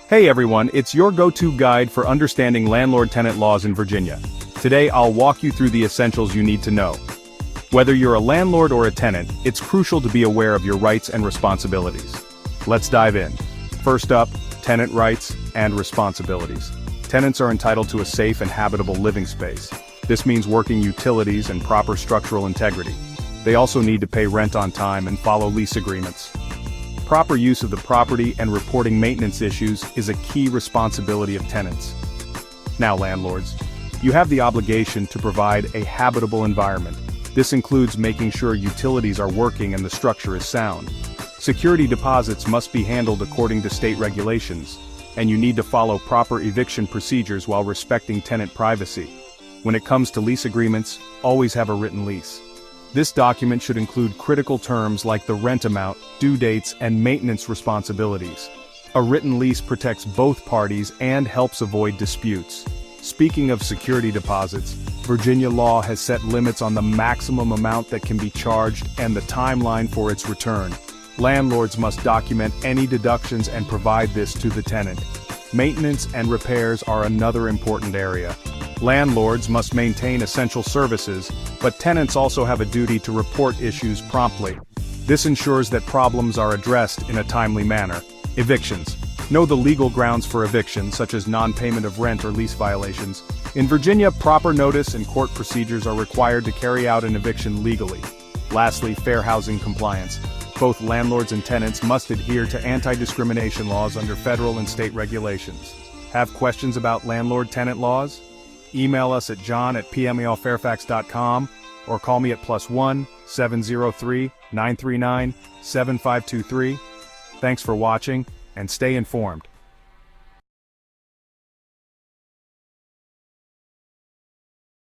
Hey everyone, it's your go-to guide for understanding landlord-tenant laws in Virginia. Today I'll walk you through the essentials you need to know. Whether you're a landlord or a tenant, it's crucial to be aware of your rights and responsibilities. Let's dive in. First up, tenant rights and responsibilities. Tenants are entitled to a safe and habitable living space. This means working utilities and proper structural integrity. They also need to pay rent on time and follow lease agreements. Proper use of the property and reporting maintenance issues is a key responsibility of tenants. Now landlords, you have the obligation to provide a habitable environment. This includes making sure utilities are working and the structure is sound. Security deposits must be handled according to state regulations, and you need to follow proper eviction procedures while respecting tenant privacy. When it comes to lease agreements, always have a written lease. This document should include critical terms like the rent amount, due dates, and maintenance responsibilities. A written lease protects both parties and helps avoid disputes. Speaking of security deposits, Virginia law has set limits on the maximum amount that can be charged and the timeline for its return. Landlords must document any deductions and provide this to the tenant. Maintenance and repairs are another important area. Landlords must maintain essential services, but tenants also have a duty to report issues promptly. This ensures that problems are addressed in a timely manner. Evictions. Know the legal grounds for eviction, such as non-payment of rent or lease violations. In Virginia, proper notice and court procedures are required to carry out an eviction legally. Lastly, fair housing compliance. Both landlords and tenants must adhere to anti-discrimination laws under federal and state regulations. Have questions about landlord-tenant laws? Email us at john@pmelfairfax.com or call me at +1 703 939 7523. Thanks for watching and stay informed.